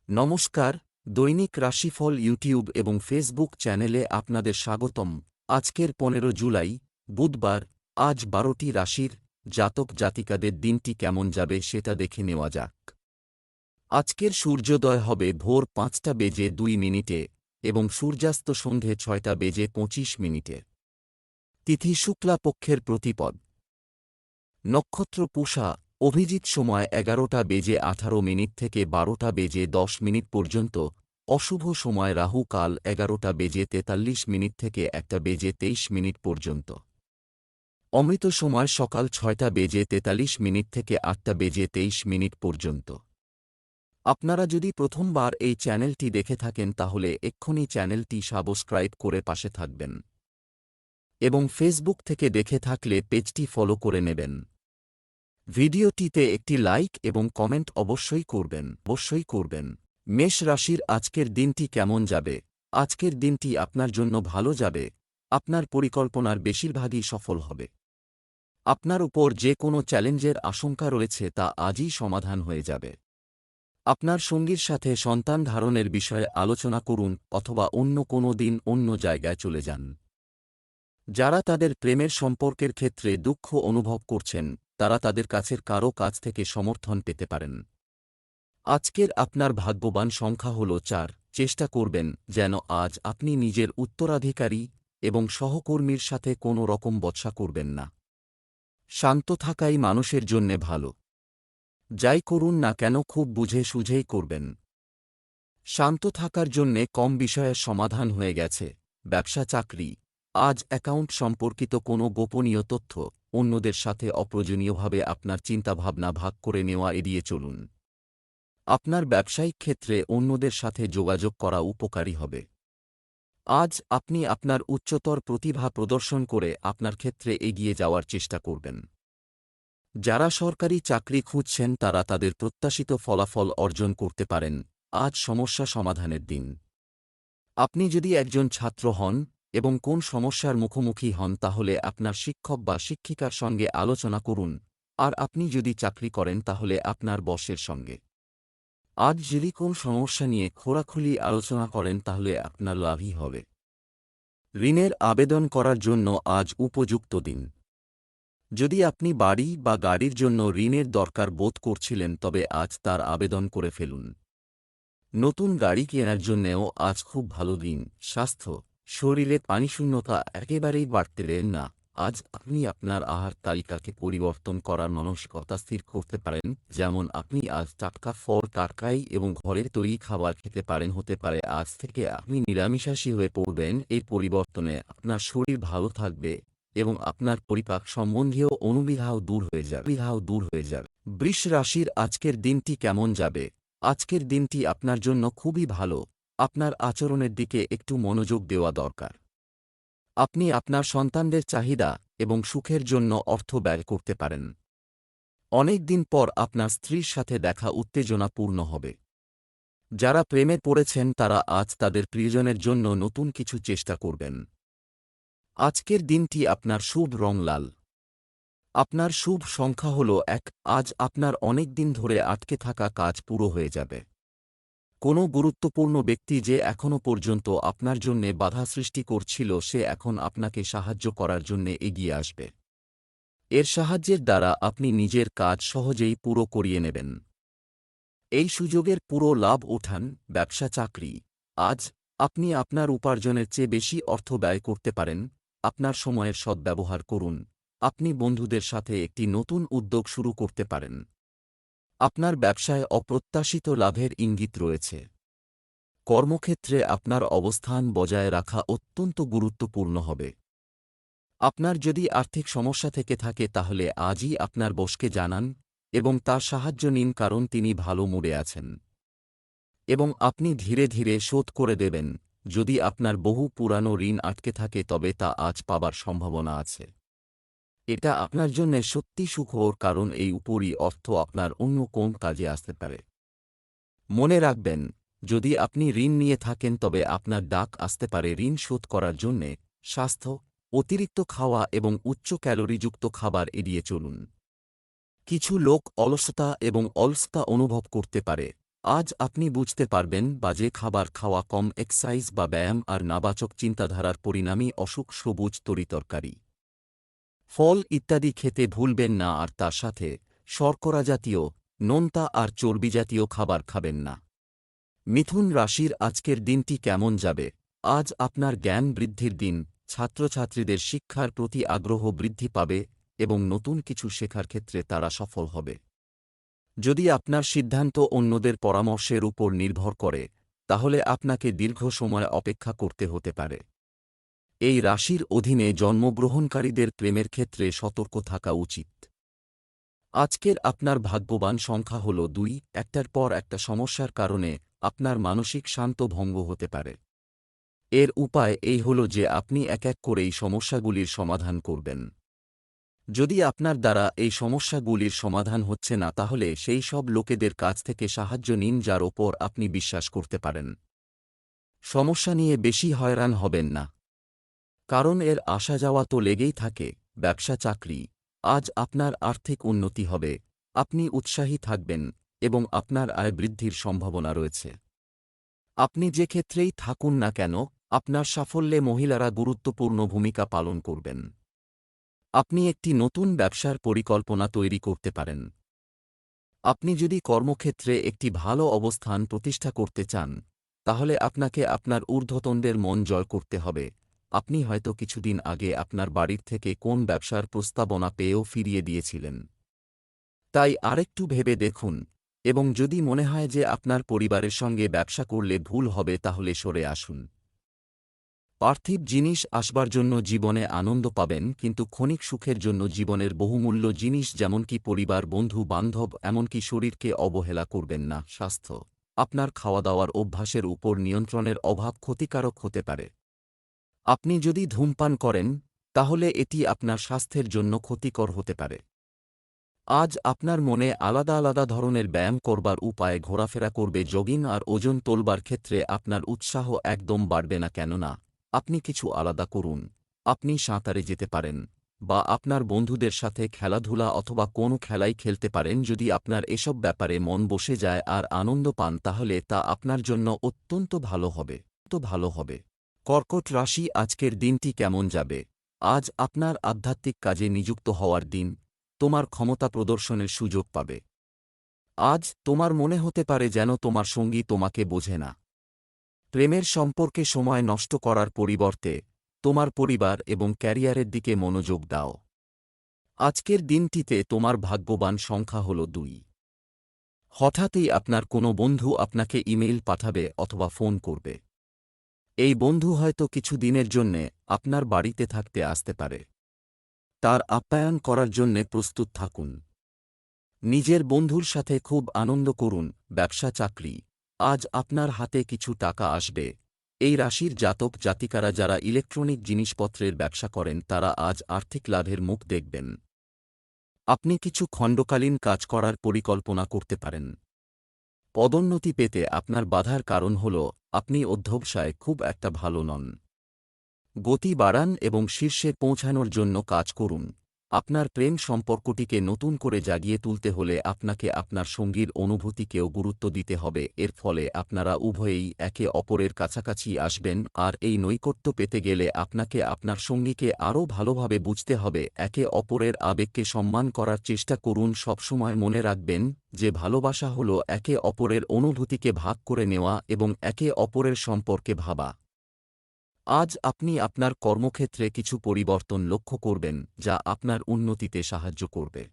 নমস্কার, দৈনিক রাশিফল ইউটিউব এবং ফেসবুক চ্যানেলে আপনাদের স্বাগতম। আজকের 15 জুলাই, বুধবার। আজ 12টি রাশির জাতক জাতিকাদের দিনটি কেমন যাবে সেটা দেখে নেওয়া যাক। আজকের সূর্যোদয় হবে ভোর 5টা বেজে 2 মিনিটে এবং সূর্যাস্ত সন্ধে 6টা বেজে 25 মিনিটে। তিথি শুক্লা পক্ষের প্রতিপদ। নক্ষত্র পূষা। অভিজিৎ সময় 11টা বেজে 18 মিনিট থেকে 12টা বেজে 10 মিনিট পর্যন্ত। অশুভ সময় রাহু কাল 11টা বেজে 43 মিনিট থেকে 1টা বেজে 23 মিনিট পর্যন্ত। অমৃত সময় সকাল 6টা বেজে 43 মিনিট থেকে 8টা বেজে 23 মিনিট পর্যন্ত। আপনারা যদি প্রথমবার এই চ্যানেলটি দেখে থাকেন তাহলে এক্ষুনি চ্যানেলটি সাবস্ক্রাইব করে পাশে থাকবেন এবং ফেসবুক থেকে দেখে থাকলে পেজটি ফলো করে নেবেন। ভিডিওটিতে একটি লাইক এবং কমেন্ট অবশ্যই করবেন। মেষ রাশির আজকের দিনটি কেমন যাবে? আজকের দিনটি আপনার জন্য ভালো যাবে। আপনার পরিকল্পনার বেশিরভাগই সফল হবে। আপনার উপর যে কোনো চ্যালেঞ্জের আশঙ্কা রয়েছে তা আজই সমাধান হয়ে যাবে। আপনার সঙ্গীর সাথে সন্তান ধারণের বিষয়ে আলোচনা করুন অথবা অন্য কোনো দিন অন্য জায়গায় চলে যান। যারা তাদের প্রেমের সম্পর্কের ক্ষেত্রে দুঃখ অনুভব করছেন তারা তাদের কাছের কারও কাছ থেকে সমর্থন পেতে পারেন। আজকের আপনার ভাগ্যবান সংখ্যা হল 4। চেষ্টা করবেন যেন আজ আপনি নিজের উত্তরাধিকারী এবং সহকর্মীর সাথে কোনো রকম বচসা করবেন না। শান্ত থাকাই মানুষের জন্যে ভালো। যাই করুন না কেন খুব বুঝে সুঝেই করবেন। শান্ত থাকার জন্যে কম বিষয়ের সমাধান হয়ে গেছে। ব্যবসা চাকরি। আজ অ্যাকাউন্ট সম্পর্কিত কোনো গোপনীয় তথ্য অন্যদের সাথে অপ্রয়োজনীয়ভাবে আপনার চিন্তাভাবনা ভাগ করে নেওয়া এড়িয়ে চলুন। আপনার ব্যবসায়িক ক্ষেত্রে অন্যদের সাথে যোগাযোগ করা উপকারী হবে। আজ আপনি আপনার উচ্চতর প্রতিভা প্রদর্শন করে আপনার ক্ষেত্রে এগিয়ে যাওয়ার চেষ্টা করবেন। যারা সরকারি চাকরি খুঁজছেন তারা তাদের প্রত্যাশিত ফলাফল অর্জন করতে পারেন। আজ সমস্যা সমাধানের দিন। আপনি যদি একজন ছাত্র হন এবং কোন সমস্যার মুখোমুখি হন তাহলে আপনার শিক্ষক বা শিক্ষিকার সঙ্গে আলোচনা করুন, আর আপনি যদি চাকরি করেন তাহলে আপনার বসের সঙ্গে। আজ যদি কোন সমস্যা নিয়ে খোলাখুলি আলোচনা করেন তাহলে আপনার লাভই হবে। ঋণের আবেদন করার জন্য আজ উপযুক্ত দিন। যদি আপনি বাড়ি বা গাড়ির জন্য ঋণের দরকার বোধ করছিলেন তবে আজ তার আবেদন করে ফেলুন। নতুন গাড়ি কেনার জন্যেও আজ খুব ভালো দিন। স্বাস্থ্য। শরীরে পানিশূন্যতা একেবারেই বাড়তে দেন না। আজ আপনি আপনার আহার তালিকাকে পরিবর্তন করার মানসিকতা স্থির করতে পারেন, যেমন আপনি আজ টাটকা ফল, তরকারি এবং ঘরের তৈরি খাবার খেতে পারেন। হতে পারে আজ থেকে আপনি নিরামিষাশী হয়ে পড়বেন। এই পরিবর্তনে আপনার শরীর ভালো থাকবে এবং আপনার পরিপাক সম্বন্ধীয় অনুবিধাও দূর হয়ে যাবে। বৃষ রাশির আজকের দিনটি কেমন যাবে? আজকের দিনটি আপনার জন্য খুবই ভালো। আপনার আচরণের দিকে একটু মনোযোগ দেওয়া দরকার। আপনি আপনার সন্তানদের চাহিদা এবং সুখের জন্য অর্থ ব্যয় করতে পারেন। অনেক দিন পর আপনার স্ত্রীর সাথে দেখা উত্তেজনাপূর্ণ হবে। যারা প্রেমে পড়েছেন তারা আজ তাদের প্রিয়জনের জন্য নতুন কিছু চেষ্টা করবেন। আজকের দিনটি আপনার শুভ রং লাল। আপনার শুভ সংখ্যা হল 1। আজ আপনার অনেক দিন ধরে আটকে থাকা কাজ পুরো হয়ে যাবে। কোনো গুরুত্বপূর্ণ ব্যক্তি যে এখনও পর্যন্ত আপনার জন্যে বাধা সৃষ্টি করছিল সে এখন আপনাকে সাহায্য করার জন্যে এগিয়ে আসবে। এর সাহায্যের দ্বারা আপনি নিজের কাজ সহজেই পুরো করিয়ে নেবেন। এই সুযোগের পুরো লাভ ওঠান। ব্যবসা চাকরি। আজ আপনি আপনার উপার্জনের চেয়ে বেশি অর্থ ব্যয় করতে পারেন। আপনার সময়ের সদ্ব্যবহার করুন। আপনি বন্ধুদের সাথে একটি নতুন উদ্যোগ শুরু করতে পারেন। আপনার ব্যবসায় অপ্রত্যাশিত লাভের ইঙ্গিত রয়েছে। কর্মক্ষেত্রে আপনার অবস্থান বজায় রাখা অত্যন্ত গুরুত্বপূর্ণ হবে। আপনার যদি আর্থিক সমস্যা থেকে থাকে তাহলে আজই আপনার বসকে জানান এবং তার সাহায্য নিন, কারণ তিনি ভালো মুডে আছেন এবং আপনি ধীরে ধীরে শোধ করে দেবেন। যদি আপনার বহু পুরানো ঋণ আটকে থাকে তবে তা আজ পাবার সম্ভাবনা আছে। এটা আপনার জন্য সত্যি সুখবর, কারণ এই উপরই অর্থ আপনার অন্য কোন কাজে আসতে পারে। মনে রাখবেন, যদি আপনি ঋণ নিয়ে থাকেন তবে আপনার ডাক আসতে পারে ঋণ শোধ করার জন্যে। স্বাস্থ্য। অতিরিক্ত খাওয়া এবং উচ্চ ক্যালোরিযুক্ত খাবার এড়িয়ে চলুন। কিছু লোক অলসতা অনুভব করতে পারে, আজ আপনি বুঝতে পারবেন বাজে খাবার খাওয়া, কম এক্সারসাইজ বা ব্যায়াম আর নাবাচক চিন্তাধারার পরিণামী অসুখ। সবুজ তরিতরকারি, ফল ইত্যাদি খেতে ভুলবেন না, আর তার সাথে শর্করা জাতীয়, নোনতা আর চর্বিজাতীয় খাবার খাবেন না। মিথুন রাশির আজকের দিনটি কেমন যাবে? আজ আপনার জ্ঞান বৃদ্ধির দিন। ছাত্রছাত্রীদের শিক্ষার প্রতি আগ্রহ বৃদ্ধি পাবে এবং নতুন কিছু শেখার ক্ষেত্রে তারা সফল হবে। যদি আপনার সিদ্ধান্ত অন্যদের পরামর্শের উপর নির্ভর করে, তাহলে আপনাকে দীর্ঘ সময় অপেক্ষা করতে হতে পারে। এই রাশির অধীনে জন্মগ্রহণকারীদের প্রেমের ক্ষেত্রে সতর্ক থাকা উচিত। আজকের আপনার ভাগ্যবান সংখ্যা হল 2। একটার পর একটা সমস্যার কারণে আপনার মানসিক শান্ত ভঙ্গ হতে পারে। এর উপায় এই হল যে আপনি এক এক করে এই সমস্যাগুলির সমাধান করবেন। যদি আপনার দ্বারা এই সমস্যাগুলির সমাধান হচ্ছে না, তাহলে সেই সব লোকেদের কাছ থেকে সাহায্য নিন যার ওপর আপনি বিশ্বাস করতে পারেন। সমস্যা নিয়ে বেশি হয়রান হবেন না, কারণ এর আসা যাওয়া তো লেগেই থাকে। ব্যবসা চাকরি, আজ আপনার আর্থিক উন্নতি হবে, আপনি উৎসাহী থাকবেন এবং আপনার আয় বৃদ্ধির সম্ভাবনা রয়েছে। আপনি যে ক্ষেত্রেই থাকুন না কেন, আপনার সাফল্যে মহিলারা গুরুত্বপূর্ণ ভূমিকা পালন করবেন। আপনি একটি নতুন ব্যবসার পরিকল্পনা তৈরি করতে পারেন। আপনি যদি কর্মক্ষেত্রে একটি ভালো অবস্থান প্রতিষ্ঠা করতে চান, তাহলে আপনাকে আপনার ঊর্ধ্বতনদের মন জয় করতে হবে। আপনি হয়তো কিছুদিন আগে আপনার বাড়ির থেকে কোন ব্যবসার প্রস্তাবনা পেয়েও ফিরিয়ে দিয়েছিলেন। তাই আরেকটু ভেবে দেখুন, এবং যদি মনে হয় যে আপনার পরিবারের সঙ্গে ব্যবসা করলে ভুল হবে, তাহলে সরে আসুন। পার্থিব জিনিস আসবার জন্য জীবনে আনন্দ পাবেন, কিন্তু ক্ষণিক সুখের জন্য জীবনের বহুমূল্য জিনিস যেমনকি পরিবার, বন্ধু বান্ধব, এমনকি শরীরকে অবহেলা করবেন না। স্বাস্থ্য, আপনার খাওয়া দাওয়ার অভ্যাসের উপর নিয়ন্ত্রণের অভাব ক্ষতিকারক হতে পারে। আপনি যদি ধূমপান করেন, তাহলে এটি আপনার স্বাস্থ্যের জন্য ক্ষতিকর হতে পারে। আজ আপনার মনে আলাদা আলাদা ধরনের ব্যায়াম করবার উপায় ঘোরাফেরা করবে। জগিং আর ওজন তোলবার ক্ষেত্রে আপনার উৎসাহ একদম বাড়বে না, কেননা আপনি কিছু আলাদা করুন। আপনি সাঁতারে যেতে পারেন, বা আপনার বন্ধুদের সাথে খেলাধুলা অথবা কোনো খেলাই খেলতে পারেন। যদি আপনার এসব ব্যাপারে মন বসে যায় আর আনন্দ পান, তাহলে তা আপনার জন্য অত্যন্ত ভালো হবে। কর্কট রাশি, আজকের দিনটি কেমন যাবে? আজ আপনার আধ্যাত্মিক কাজে নিযুক্ত হওয়ার দিন। তোমার ক্ষমতা প্রদর্শনের সুযোগ পাবে। আজ তোমার মনে হতে পারে যেন তোমার সঙ্গী তোমাকে বোঝে না। প্রেমের সম্পর্কে সময় নষ্ট করার পরিবর্তে তোমার পরিবার এবং ক্যারিয়ারের দিকে মনোযোগ দাও। আজকের দিনটিতে তোমার ভাগ্যবান সংখ্যা হল 2। হঠাৎই আপনার কোনো বন্ধু আপনাকে ইমেইল পাঠাবে অথবা ফোন করবে। এই বন্ধু হয়তো কিছু দিনের জন্যে আপনার বাড়িতে থাকতে আসতে পারে। তার আপ্যায়ন করার জন্যে প্রস্তুত থাকুন। নিজের বন্ধুর সাথে খুব আনন্দ করুন। ব্যবসা চাকরি, আজ আপনার হাতে কিছু টাকা আসবে। এই রাশির জাতক জাতিকারা যারা ইলেকট্রনিক জিনিসপত্রের ব্যবসা করেন, তারা আজ আর্থিক লাভের মুখ দেখবেন। আপনি কিছু খণ্ডকালীন কাজ করার পরিকল্পনা করতে পারেন। পদোন্নতি পেতে আপনার বাধার কারণ হল আপনি অধ্যবসায় খুব একটা ভালো নন। গতি বাড়ান এবং শীর্ষে পৌঁছানোর জন্য কাজ করুন। আপনার প্রেম সম্পর্কটিকে নতুন করে জাগিয়ে তুলতে হলে আপনাকে আপনার সঙ্গীর অনুভূতিকেও গুরুত্ব দিতে হবে। এর ফলে আপনারা উভয়েই একে অপরের কাছাকাছি আসবেন, আর এই নৈকট্য পেতে গেলে আপনাকে আপনার সঙ্গীকে আরও ভালোভাবে বুঝতে হবে। একে অপরের আবেগকে সম্মান করার চেষ্টা করুন। সবসময় মনে রাখবেন যে ভালোবাসা হল একে অপরের অনুভূতিকে ভাগ করে নেওয়া এবং একে অপরের সম্পর্কে ভাবা। আজ আপনি আপনার কর্মক্ষেত্রে কিছু পরিবর্তন লক্ষ্য করবেন, যা আপনার উন্নতিতে সাহায্য করবে।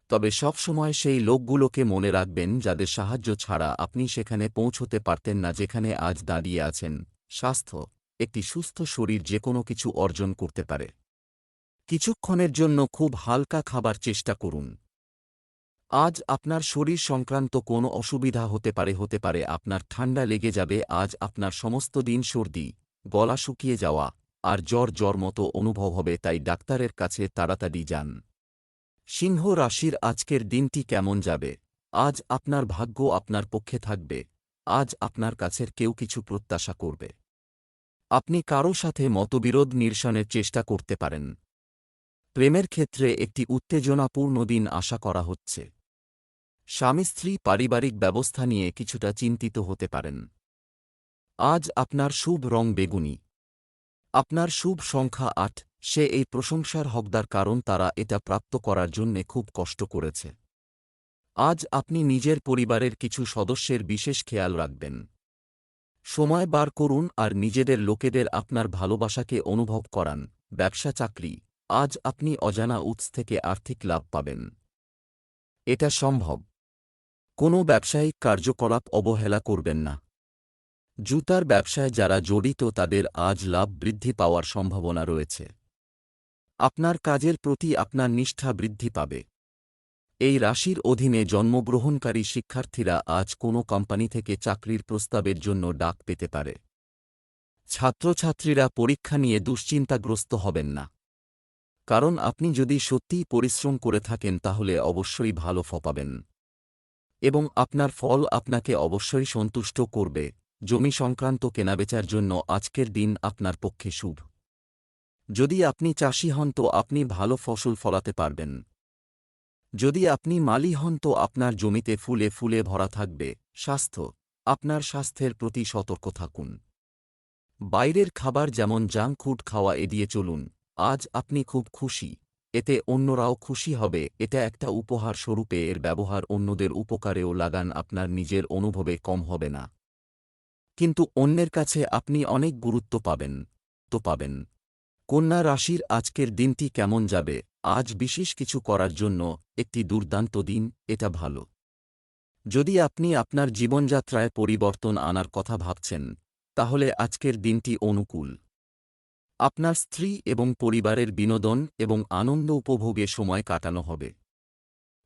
তবে সবসময় সেই লোকগুলোকে মনে রাখবেন যাদের সাহায্য ছাড়া আপনি সেখানে পৌঁছতে পারতেন না যেখানে আজ দাঁড়িয়ে আছেন। স্বাস্থ্য, একটি সুস্থ শরীর যেকোনো কিছু অর্জন করতে পারে। কিছুক্ষণের জন্য খুব হালকা খাবার চেষ্টা করুন। আজ আপনার শরীর সংক্রান্ত কোনো অসুবিধা হতে পারে আপনার ঠান্ডা লেগে যাবে। আজ আপনার সমস্ত দিন সর্দি, গলা শুকিয়ে যাওয়া আর জ্বর মতো অনুভব হবে, তাই ডাক্তারের কাছে তাড়াতাড়ি যান। সিংহ রাশির আজকের দিনটি কেমন যাবে? আজ আপনার ভাগ্য আপনার পক্ষে থাকবে। আজ আপনার কাছের কেউ কিছু প্রত্যাশা করবে। আপনি কারও সাথে মতবিরোধ নিরসনের চেষ্টা করতে পারেন। প্রেমের ক্ষেত্রে একটি উত্তেজনাপূর্ণ দিন আশা করা হচ্ছে। স্বামী স্ত্রী পারিবারিক ব্যবস্থা নিয়ে কিছুটা চিন্তিত হতে পারেন। আজ আপনার শুভ রং বেগুনি। আপনার শুভ সংখ্যা ৮। সে এই প্রশংসার হকদার কারণ তারা এটা প্রাপ্ত করার জন্যে খুব কষ্ট করেছে। আজ আপনি নিজের পরিবারের কিছু সদস্যের বিশেষ খেয়াল রাখবেন। সময় বার করুন আর নিজেদের লোকেদের আপনার ভালোবাসাকে অনুভব করান। ব্যবসা চাকরি, আজ আপনি অজানা উৎস থেকে আর্থিক লাভ পাবেন। এটা সম্ভব। কোনো ব্যবসায়িক কার্যকলাপ অবহেলা করবেন না। জুতার ব্যবসায় যারা জড়িত তাদের আজ লাভ বৃদ্ধি পাওয়ার সম্ভাবনা রয়েছে। আপনার কাজের প্রতি আপনার নিষ্ঠা বৃদ্ধি পাবে। এই রাশির অধীনে জন্মগ্রহণকারী শিক্ষার্থীরা আজ কোনো কোম্পানি থেকে চাকরির প্রস্তাবের জন্য ডাক পেতে পারে। ছাত্রছাত্রীরা পরীক্ষা নিয়ে দুশ্চিন্তাগ্রস্ত হবেন না। কারণ আপনি যদি সত্যিই পরিশ্রম করে থাকেন তাহলে অবশ্যই ভালো ফল পাবেন। এবং আপনার ফল আপনাকে অবশ্যই সন্তুষ্ট করবে। জমি সংক্রান্ত কেনাবেচার জন্য আজকের দিন আপনার পক্ষে শুভ। যদি আপনি চাষি হন তো আপনি ভালো ফসল ফলাতে পারবেন। যদি আপনি মালি হন তো আপনার জমিতে ফুলে ফুলে ভরা থাকবে। স্বাস্থ্য, আপনার স্বাস্থ্যের প্রতি সতর্ক থাকুন। বাইরের খাবার যেমন জাঙ্ক ফুড খাওয়া এড়িয়ে চলুন। আজ আপনি খুব খুশি, এতে অন্যরাও খুশি হবে। এটা একটা উপহার স্বরূপে এর ব্যবহার অন্যদের উপকারেও লাগান। আপনার নিজের অনুভবে কম হবে না, কিন্তু অন্যের কাছে আপনি অনেক গুরুত্ব পাবেন। কন্যা রাশির আজকের দিনটি কেমন যাবে? আজ বিশেষ কিছু করার জন্য একটি দুর্দান্ত দিন। এটা ভালো। যদি আপনি আপনার জীবনযাত্রায় পরিবর্তন আনার কথা ভাবছেন, তাহলে আজকের দিনটি অনুকূল। আপনার স্ত্রী এবং পরিবারের বিনোদন এবং আনন্দ উপভোগে সময় কাটানো হবে।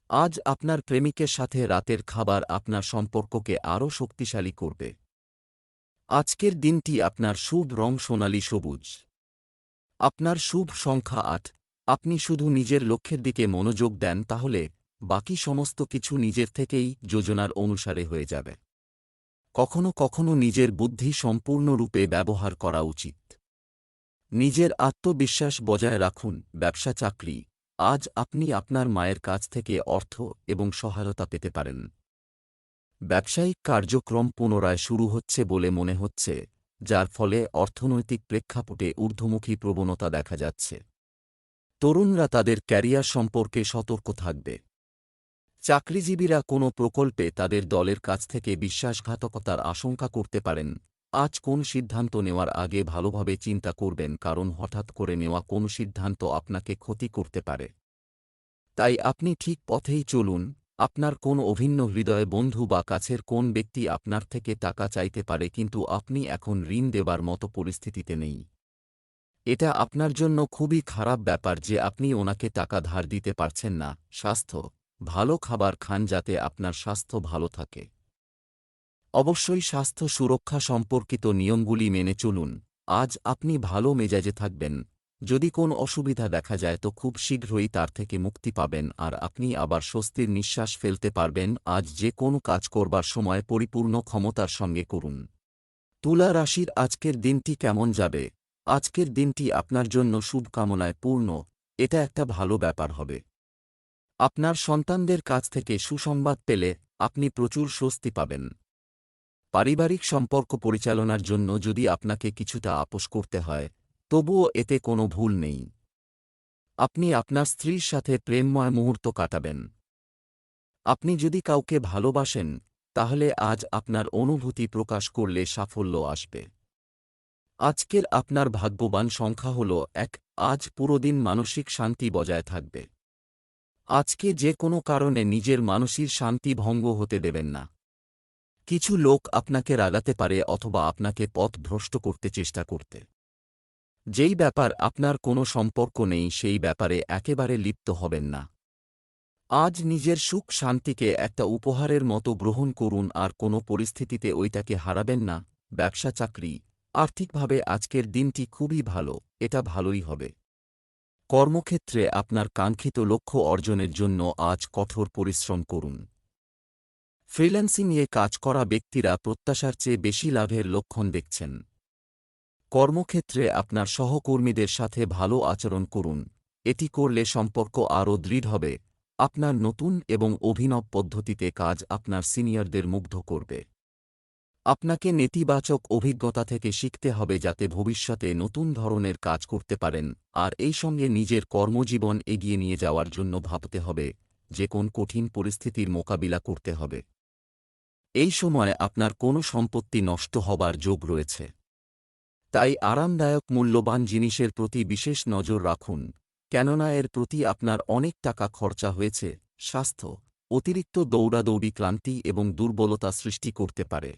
আজ আপনার প্রেমিকের সাথে রাতের খাবার আপনার সম্পর্ককে আরও শক্তিশালী করবে। আজকের দিনটি আপনার শুভ রং সোনালী সবুজ। আপনার শুভ সংখ্যা ৮। আপনি শুধু নিজের লক্ষ্যের দিকে মনোযোগ দেন তাহলে বাকি সমস্ত কিছু নিজের থেকেই যোজনার অনুসারে হয়ে যাবে। কখনো কখনো নিজের বুদ্ধি সম্পূর্ণরূপে ব্যবহার করা উচিত। নিজের আত্মবিশ্বাস বজায় রাখুন। ব্যবসা চাকরি, আজ আপনি আপনার মায়ের কাছ থেকে অর্থ এবং সহায়তা পেতে পারেন। ব্যবসায়িক কার্যক্রম পুনরায় শুরু হচ্ছে বলে মনে হচ্ছে, যার ফলে অর্থনৈতিক প্রেক্ষাপটে ঊর্ধ্বমুখী প্রবণতা দেখা যাচ্ছে। তরুণরা তাদের ক্যারিয়ার সম্পর্কে সতর্ক থাকবে। চাকরিজীবীরা কোনো প্রকল্পে তাদের দলের কাছ থেকে বিশ্বাসঘাতকতার আশঙ্কা করতে পারেন। আজ কোন সিদ্ধান্ত নেওয়ার আগে ভালোভাবে চিন্তা করবেন, কারণ হঠাৎ করে নেওয়া কোনো সিদ্ধান্ত আপনাকে ক্ষতি করতে পারে। তাই আপনি ঠিক পথেই চলুন। আপনার কোন অভিন্ন হৃদয় বন্ধু বা কাছের কোন ব্যক্তি আপনার থেকে টাকা চাইতে পারে, কিন্তু আপনি এখন ঋণ দেবার মতো পরিস্থিতিতে নেই। এটা আপনার জন্য খুবই খারাপ ব্যাপার যে আপনি ওনাকে টাকা ধার দিতে পারছেন না। স্বাস্থ্য, ভালো খাবার খান যাতে আপনার স্বাস্থ্য ভালো থাকে। অবশ্যই স্বাস্থ্য সুরক্ষা সম্পর্কিত নিয়মগুলি মেনে চলুন। আজ আপনি ভালো মেজাজে থাকবেন। যদি কোন অসুবিধা দেখা যায় তো খুব শীঘ্রই তার থেকে মুক্তি পাবেন আর আপনি আবার স্বস্তির নিঃশ্বাস ফেলতে পারবেন। আজ যে কোনো কাজ করবার সময় পরিপূর্ণ ক্ষমতার সঙ্গে করুন। তুলা রাশির আজকের দিনটি কেমন যাবে? আজকের দিনটি আপনার জন্য শুভকামনায় পূর্ণ। এটা একটা ভালো ব্যাপার হবে। আপনার সন্তানদের কাছ থেকে সুসংবাদ পেলে আপনি প্রচুর স্বস্তি পাবেন। পারিবারিক সম্পর্ক পরিচালনার জন্য যদি আপনাকে কিছুটা আপোস করতে হয়, তবুও এতে কোনো ভুল নেই। আপনি আপনার স্ত্রীর সাথে প্রেমময় মুহূর্ত কাটাবেন। আপনি যদি কাউকে ভালোবাসেন, তাহলে আজ আপনার অনুভূতি প্রকাশ করলে সাফল্য আসবে। আজকের আপনার ভাগ্যবান সংখ্যা হল ১। আজ পুরো দিন মানসিক শান্তি বজায় থাকবে। আজকে যে কোনো কারণে নিজের মানসিক শান্তি ভঙ্গ হতে দেবেন না। কিছু লোক আপনাকে রাগাতে পারে অথবা আপনাকে পথভ্রষ্ট করতে চেষ্টা করতে। যেই ব্যাপার আপনার কোনো সম্পর্ক নেই সেই ব্যাপারে একেবারে লিপ্ত হবেন না। আজ নিজের সুখ শান্তিকে একটা উপহারের মতো গ্রহণ করুন আর কোনো পরিস্থিতিতে ওইটাকে হারাবেন না। ব্যবসা চাকরি, আর্থিকভাবে আজকের দিনটি খুবই ভালো। এটা ভালোই হবে। কর্মক্ষেত্রে আপনার কাঙ্ক্ষিত লক্ষ্য অর্জনের জন্য আজ কঠোর পরিশ্রম করুন। ফ্রিল্যান্সিংয়ে কাজ করা ব্যক্তিরা প্রত্যাশার চেয়ে বেশি লাভের লক্ষণ দেখছেন। কর্মক্ষেত্রে আপনার সহকর্মীদের সাথে ভালো আচরণ করুন। এটি করলে সম্পর্ক আরও দৃঢ় হবে। আপনার নতুন এবং অভিনব পদ্ধতিতে কাজ আপনার সিনিয়রদের মুগ্ধ করবে। আপনাকে নেতিবাচক অভিজ্ঞতা থেকে শিখতে হবে যাতে ভবিষ্যতে নতুন ধরনের কাজ করতে পারেন, আর এই সঙ্গে নিজের কর্মজীবন এগিয়ে নিয়ে যাওয়ার জন্য ভাবতে হবে যে কোন কঠিন পরিস্থিতির মোকাবিলা করতে হবে। এই সময় আপনার কোনো সম্পত্তি নষ্ট হবার যোগ রয়েছে। তাই আরামদায়ক মূল্যবান জিনিসের প্রতি বিশেষ নজর রাখুন, কেননা এর প্রতি আপনার অনেক টাকা খরচা হয়েছে। স্বাস্থ্য, অতিরিক্ত দৌড়াদৌড়ি ক্লান্তি এবং দুর্বলতা সৃষ্টি করতে পারে।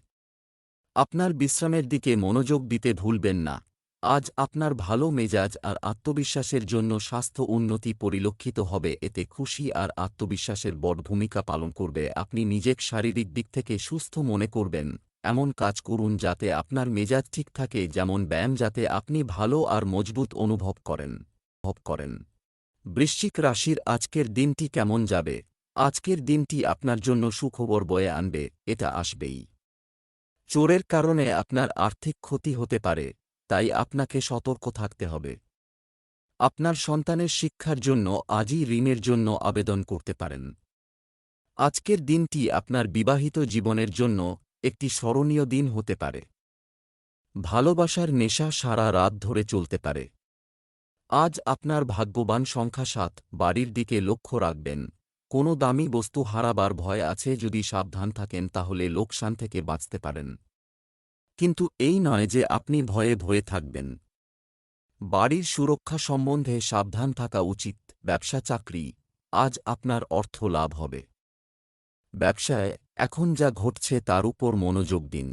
আপনার বিশ্রামের দিকে মনোযোগ দিতে ভুলবেন না। আজ আপনার ভালো মেজাজ আর আত্মবিশ্বাসের জন্য স্বাস্থ্য উন্নতি পরিলক্ষিত হবে। এতে খুশি আর আত্মবিশ্বাসের বড় ভূমিকা পালন করবে। আপনি নিজেকে শারীরিক দিক থেকে সুস্থ মনে করবেন, এমন কাজ করুন যাতে আপনার মেজাজ ঠিক থাকে, যেমন ব্যায়াম, যাতে আপনি ভালো আর মজবুত অনুভব করেন। বৃশ্চিক রাশির আজকের দিনটি কেমন যাবে? আজকের দিনটি আপনার জন্য সুখবর বয়ে আনবে, এটা আসবেই। চোরের কারণে আপনার আর্থিক ক্ষতি হতে পারে, তাই আপনাকে সতর্ক থাকতে হবে। আপনার সন্তানের শিক্ষার জন্য আজই ঋণের জন্য আবেদন করতে পারেন। আজকের দিনটি আপনার বিবাহিত জীবনের জন্য একটি স্মরণীয় দিন হতে পারে। ভালোবাসার নেশা সারা রাত ধরে চলতে পারে। আজ আপনার ভাগ্যবান সংখ্যা 7। বাড়ির দিকে লক্ষ্য রাখবেন। কোনো দামি বস্তু হারাবার ভয় আছে, যদি সাবধান থাকেন তাহলে লোকসান থেকে বাঁচতে পারেন। কিন্তু এই নয় যে আপনি ভয়ে ভয়ে থাকবেন। বাড়ির সুরক্ষা সম্বন্ধে সাবধান থাকা উচিত। ব্যবসা চাকরি, আজ আপনার অর্থ লাভ হবে। ব্যবসায় এখন যা ঘটছে তার উপর মনোযোগ দিন।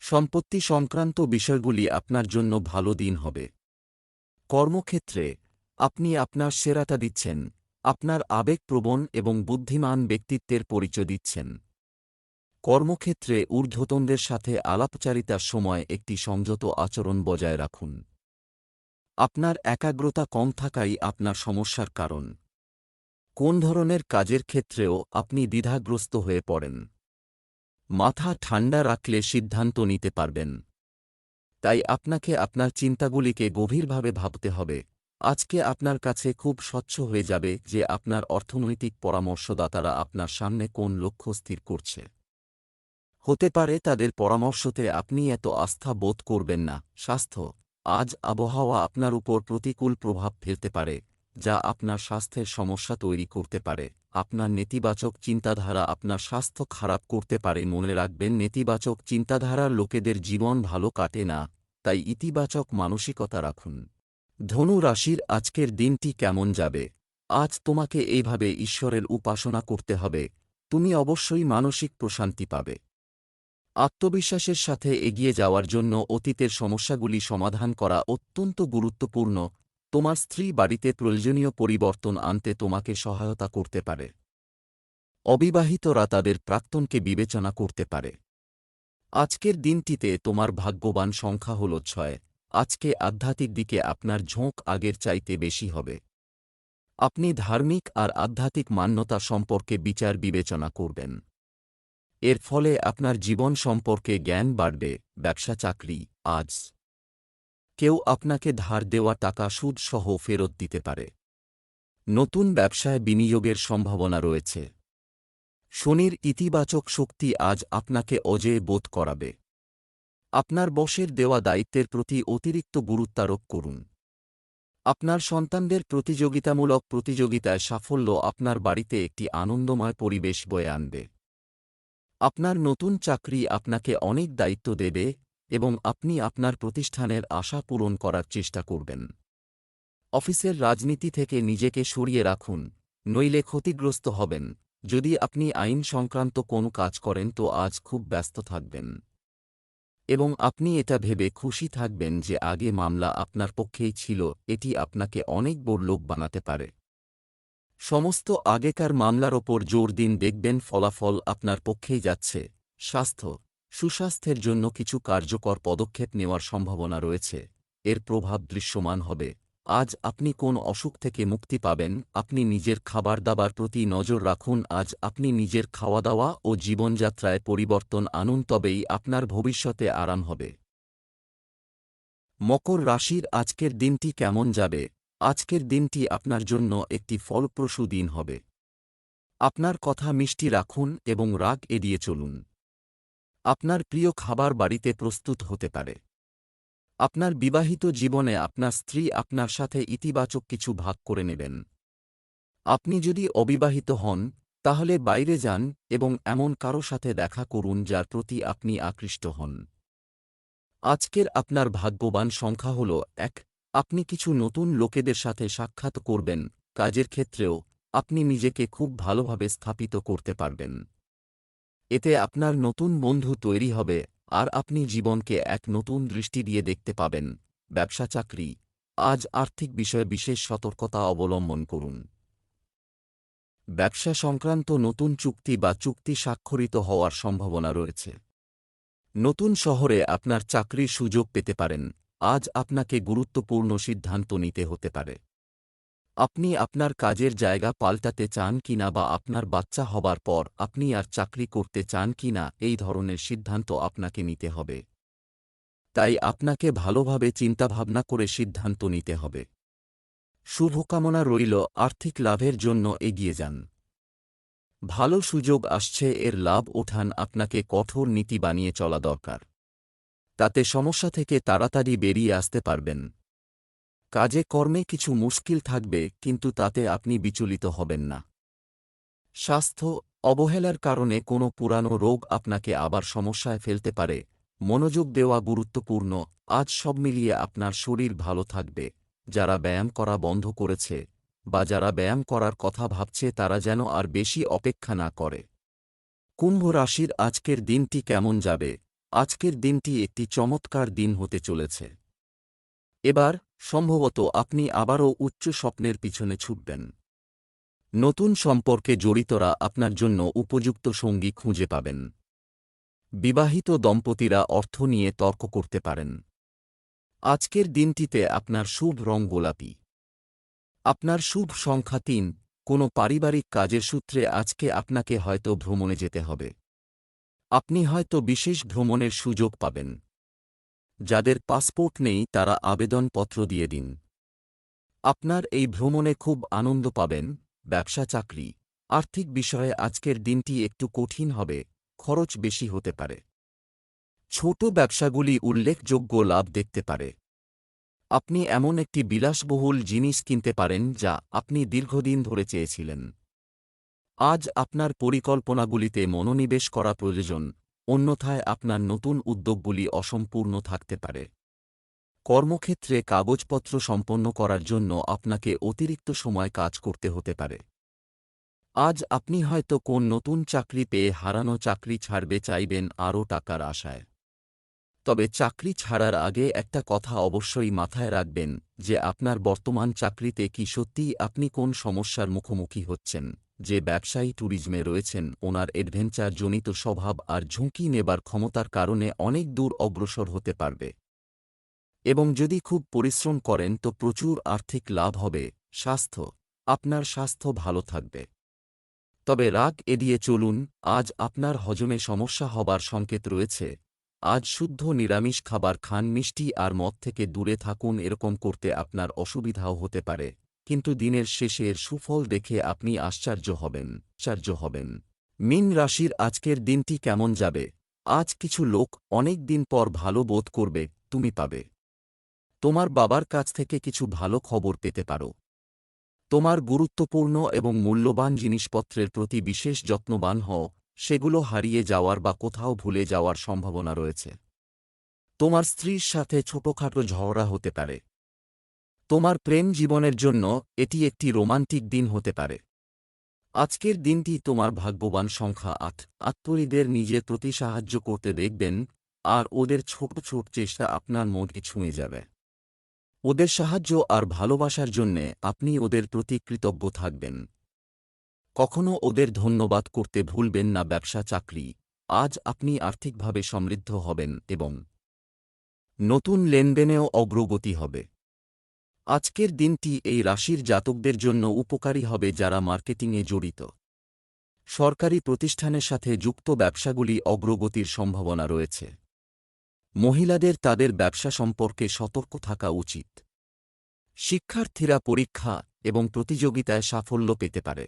সম্পত্তি সংক্রান্ত বিষয়গুলি আপনার জন্য ভালো দিন হবে। কর্মক্ষেত্রে আপনি আপনার সেরাটা দিচ্ছেন, আপনার আবেগপ্রবণ এবং বুদ্ধিমান ব্যক্তিত্বের পরিচয় দিচ্ছেন। কর্মক্ষেত্রে ঊর্ধ্বতনদের সাথে আলাপচারিতার সময় একটি সংযত আচরণ বজায় রাখুন। আপনার একাগ্রতা কম থাকাই আপনার সমস্যার কারণ। কোন ধরনের কাজের ক্ষেত্রেও আপনি দ্বিধাগ্রস্ত হয়ে পড়েন। মাথা ঠান্ডা রাখলে সিদ্ধান্ত নিতে পারবেন। তাই আপনাকে আপনার চিন্তাগুলিকে গভীরভাবে ভাবতে হবে। আজকে আপনার কাছে খুব স্বচ্ছ হয়ে যাবে যে আপনার অর্থনৈতিক পরামর্শদাতারা আপনার সামনে কোন লক্ষ্য স্থির করছে। হতে পারে তাদের পরামর্শতে আপনি এত আস্থা বোধ করবেন না। স্বাস্থ্য, আজ আবহাওয়া আপনার উপর প্রতিকূল প্রভাব ফেলতে পারে, যা আপনার স্বাস্থ্যের সমস্যা তৈরি করতে পারে। আপনার নেতিবাচক চিন্তাধারা আপনার স্বাস্থ্য খারাপ করতে পারে। মনে রাখবেন, নেতিবাচক চিন্তাধারার লোকেদের জীবন ভালো কাটে না, তাই ইতিবাচক মানসিকতা রাখুন। ধনু রাশির আজকের দিনটি কেমন যাবে? আজ তোমাকে এইভাবে ঈশ্বরের উপাসনা করতে হবে, তুমি অবশ্যই মানসিক প্রশান্তি পাবে। আত্মবিশ্বাসের সাথে এগিয়ে যাওয়ার জন্য অতীতের সমস্যাগুলি সমাধান করা অত্যন্ত গুরুত্বপূর্ণ। তোমার স্ত্রী বাড়িতে প্রয়োজনীয় পরিবর্তন আনতে তোমাকে সহায়তা করতে পারে। অবিবাহিতরা তাদের প্রাক্তনকে বিবেচনা করতে পারে। আজকের দিনটিতে তোমার ভাগ্যবান সংখ্যা হল 6। আজকে আধ্যাত্মিক দিকে আপনার ঝোঁক আগের চাইতে বেশি হবে। আপনি ধার্মিক আর আধ্যাত্মিক মান্যতা সম্পর্কে বিচার বিবেচনা করবেন। এর ফলে আপনার জীবন সম্পর্কে জ্ঞান বাড়বে। ব্যবসা চাকরি, আজ কেউ আপনাকে ধার দেওয়া টাকা সুদসহ ফেরত দিতে পারে। নতুন ব্যবসায় বিনিয়োগের সম্ভাবনা রয়েছে। শনির ইতিবাচক শক্তি আজ আপনাকে অজেয় বোধ করাবে। আপনার বসের দেওয়া দায়িত্বের প্রতি অতিরিক্ত গুরুত্বারোপ করুন। আপনার সন্তানদের প্রতিযোগিতামূলক প্রতিযোগিতায় সাফল্য আপনার বাড়িতে একটি আনন্দময় পরিবেশ বয়ে আনবে। আপনার নতুন চাকরি আপনাকে অনেক দায়িত্ব দেবে এবং আপনি আপনার প্রতিষ্ঠানের আশা পূরণ করার চেষ্টা করবেন। অফিসের রাজনীতি থেকে নিজেকে সরিয়ে রাখুন, নইলে ক্ষতিগ্রস্ত হবেন। যদি আপনি আইন সংক্রান্ত কোনো কাজ করেন তো আজ খুব ব্যস্ত থাকবেন এবং আপনি এটা ভেবে খুশি থাকবেন যে আগে মামলা আপনার পক্ষেই ছিল। এটি আপনাকে অনেক বড় লোক বানাতে পারে। সমস্ত আগেকার মামলার ওপর জোর দিন, দেখবেন ফলাফল আপনার পক্ষেই যাচ্ছে। স্বাস্থ্য, সুস্বাস্থ্যের জন্য কিছু কার্যকর পদক্ষেপ নেওয়ার সম্ভাবনা রয়েছে। এর প্রভাব দৃশ্যমান হবে। আজ আপনি কোন অসুখ থেকে মুক্তি পাবেন। আপনি নিজের খাবার দাবার প্রতি নজর রাখুন। আজ আপনি নিজের খাওয়া দাওয়া ও জীবনযাত্রায় পরিবর্তন আনুন, তবেই আপনার ভবিষ্যতে আরাম হবে। মকর রাশির আজকের দিনটি কেমন যাবে? আজকের দিনটি আপনার জন্য একটি ফলপ্রসূ দিন হবে। আপনার কথা মিষ্টি রাখুন এবং রাগ এড়িয়ে চলুন। আপনার প্রিয় খাবার বাড়িতে প্রস্তুত হতে পারে। আপনার বিবাহিত জীবনে আপনার স্ত্রী আপনার সাথে ইতিবাচক কিছু ভাগ করে নেবেন। আপনি যদি অবিবাহিত হন, তাহলে বাইরে যান এবং এমন কারো সাথে দেখা করুন যার প্রতি আপনি আকৃষ্ট হন। আজকের আপনার ভাগ্যবান সংখ্যা হল ১। আপনি কিছু নতুন লোকেদের সাথে সাক্ষাৎ করবেন, কাজের ক্ষেত্রেও আপনি নিজেকে খুব ভালোভাবে স্থাপিত করতে পারবেন। এতে আপনার নতুন বন্ধু তৈরি হবে আর আপনি জীবনকে এক নতুন দৃষ্টি দিয়ে দেখতে পাবেন। ব্যবসা চাকরি, আজ আর্থিক বিষয়ে বিশেষ সতর্কতা অবলম্বন করুন। ব্যবসা সংক্রান্ত নতুন চুক্তি বা চুক্তি স্বাক্ষরিত হওয়ার সম্ভাবনা রয়েছে। নতুন শহরে আপনার চাকরির সুযোগ পেতে পারেন। আজ আপনাকে গুরুত্বপূর্ণ সিদ্ধান্ত নিতে হতে পারে। আপনি আপনার কাজের জায়গা পাল্টাতে চান কিনা বা আপনার বাচ্চা হবার পর আপনি আর চাকরি করতে চান কিনা, এই ধরনের সিদ্ধান্ত আপনাকে নিতে হবে। তাই আপনাকে ভালোভাবে চিন্তাভাবনা করে সিদ্ধান্ত নিতে হবে। শুভকামনা রইল, আর্থিক লাভের জন্য এগিয়ে যান। ভালো সুযোগ আসছে, এর লাভ ওঠান। আপনাকে কঠোর নীতি বানিয়ে চলা দরকার। তাতে সমস্যা থেকে তাড়াতাড়ি বেরিয়ে আসতে পারবেন। কাজে কর্মে কিছু মুশকিল থাকবে, কিন্তু তাতে আপনি বিচলিত হবেন না। স্বাস্থ্য, অবহেলার কারণে কোনো পুরানো রোগ আপনাকে আবার সমস্যায় ফেলতে পারে। মনোযোগ দেওয়া গুরুত্বপূর্ণ। আজ সব মিলিয়ে আপনার শরীর ভালো থাকবে। যারা ব্যায়াম করা বন্ধ করেছে বা যারা ব্যায়াম করার কথা ভাবছে তারা যেন আর বেশি অপেক্ষা না করে। কুম্ভ রাশির আজকের দিনটি কেমন যাবে? আজকের দিনটি একটি চমৎকার দিন হতে চলেছে। এবার সম্ভবত আপনি আবারও উচ্চ স্বপ্নের পিছনে ছুটবেন। নতুন সম্পর্কে জড়িতরা আপনার জন্য উপযুক্ত সঙ্গী খুঁজে পাবেন। বিবাহিত দম্পতিরা অর্থ নিয়ে তর্ক করতে পারেন। আজকের দিনটিতে আপনার শুভ রং গোলাপি। আপনার শুভ সংখ্যা ৩। কোনো পারিবারিক কাজের সূত্রে আজকে আপনাকে হয়তো ভ্রমণে যেতে হবে। আপনি হয়তো বিশেষ ভ্রমণের সুযোগ পাবেন। যাদের পাসপোর্ট নেই তারা আবেদনপত্র দিয়ে দিন। আপনার এই ভ্রমণে খুব আনন্দ পাবেন। ব্যবসা চাকরি, আর্থিক বিষয়ে আজকের দিনটি একটু কঠিন হবে, খরচ বেশি হতে পারে। ছোট ব্যবসাগুলি উল্লেখযোগ্য লাভ দেখতে পারে। আপনি এমন একটি বিলাসবহুল জিনিস কিনতে পারেন যা আপনি দীর্ঘদিন ধরে চেয়েছিলেন। আজ আপনার পরিকল্পনাগুলিতে মনোনিবেশ করা প্রয়োজন, অন্যথায় আপনার নতুন উদ্যোগগুলি অসম্পূর্ণ থাকতে পারে। কর্মক্ষেত্রে কাগজপত্র সম্পন্ন করার জন্য আপনাকে অতিরিক্ত সময় কাজ করতে হতে পারে। আজ আপনি হয়তো কোন নতুন চাকরি পেয়ে হারানো চাকরি ছাড়বে চাইবেন আরও টাকার আশায়। তবে চাকরি ছাড়ার আগে একটা কথা অবশ্যই মাথায় রাখবেন যে আপনার বর্তমান চাকরিতে কি সত্যিই আপনি কোন সমস্যার মুখোমুখি হচ্ছেন। যে ব্যবসায়ী ট্যুরিজমে রয়েছেন ওনার অ্যাডভেঞ্চারজনিত স্বভাব আর ঝুঁকি নেবার ক্ষমতার কারণে অনেক দূর অগ্রসর হতে পারবে। এবং যদি খুব পরিশ্রম করেন তো প্রচুর আর্থিক লাভ হবে। স্বাস্থ্য, আপনার স্বাস্থ্য ভালো থাকবে। তবে রাগ এড়িয়ে চলুন, আজ আপনার হজমে সমস্যা হবার সংকেত রয়েছে। আজ শুদ্ধ নিরামিষ খাবার খান, মিষ্টি আর মদ থেকে দূরে থাকুন। এরকম করতে আপনার অসুবিধাও হতে পারে, কিন্তু দিনের শেষে এর সুফল দেখে আপনি আশ্চর্য হবেন। মীন রাশির আজকের দিনটি কেমন যাবে? আজ কিছু লোক অনেক দিন পর ভালো বোধ করবে, তুমি পাবে। তোমার বাবার কাছ থেকে কিছু ভালো খবর পেতে পারো। তোমার গুরুত্বপূর্ণ এবং মূল্যবান জিনিসপত্রের প্রতি বিশেষ যত্নবান হও, সেগুলো হারিয়ে যাওয়ার বা কোথাও ভুলে যাওয়ার সম্ভাবনা রয়েছে। তোমার স্ত্রীর সাথে ছোটখাটো ঝগড়া হতে পারে। তোমার প্রেম জীবনের জন্য এটি একটি রোমান্টিক দিন হতে পারে। আজকের দিনটি তোমার ভাগ্যবান সংখ্যা ৮। আত্মীয়দের নিজের প্রতি সাহায্য করতে দেখবেন আর ওদের ছোট ছোট চেষ্টা আপনার মনকে ছুঁয়ে যাবে। ওদের সাহায্য আর ভালোবাসার জন্যে আপনি ওদের প্রতি কৃতজ্ঞ থাকবেন। কখনো ওদের ধন্যবাদ করতে ভুলবেন না। ব্যবসা চাকরি, আজ আপনি আর্থিকভাবে সমৃদ্ধ হবেন এবং নতুন লেনদেনেও অগ্রগতি হবে। আজকের দিনটি এই রাশির জাতকদের জন্য উপকারী হবে যারা মার্কেটিংয়ে জড়িত। সরকারি প্রতিষ্ঠানের সাথে যুক্ত ব্যবসাগুলি অগ্রগতির সম্ভাবনা রয়েছে। মহিলাদের তাদের ব্যবসা সম্পর্কে সতর্ক থাকা উচিত। শিক্ষার্থীরা পরীক্ষা এবং প্রতিযোগিতায় সাফল্য পেতে পারে।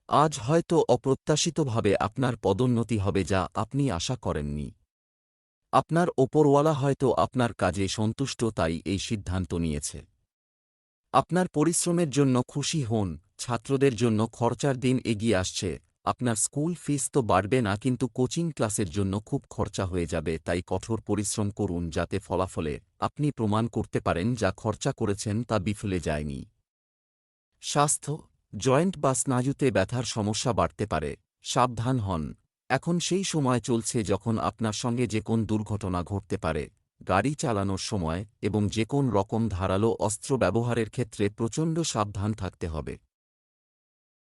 আজ হয়তো অপ্রত্যাশিতভাবে আপনার পদোন্নতি হবে যা আপনি আশা করেননি। আপনার ওপরওয়ালা হয়তো আপনার কাজে সন্তুষ্ট তাই এই সিদ্ধান্ত নিয়েছে। আপনার পরিশ্রমের জন্য খুশি হন। ছাত্রদের জন্য খরচার দিন এগিয়ে আসছে। আপনার স্কুল ফিস তো বাড়বে না কিন্তু কোচিং ক্লাসের জন্য খুব খরচা হয়ে যাবে তাই কঠোর পরিশ্রম করুন যাতে ফলাফলে আপনি প্রমাণ করতে পারেন যা খরচা করেছেন তা বিফলে যায়নি। স্বাস্থ্য, জয়েন্ট বা স্নায়ুতে ব্যথার সমস্যা বাড়তে পারে, সাবধান হন। এখন সেই সময় চলছে যখন আপনার সঙ্গে যে কোন দুর্ঘটনা ঘটতে পারে। গাড়ি চালানোর সময় এবং যে কোন রকম ধারালো অস্ত্র ব্যবহারের ক্ষেত্রে প্রচণ্ড সাবধান থাকতে হবে।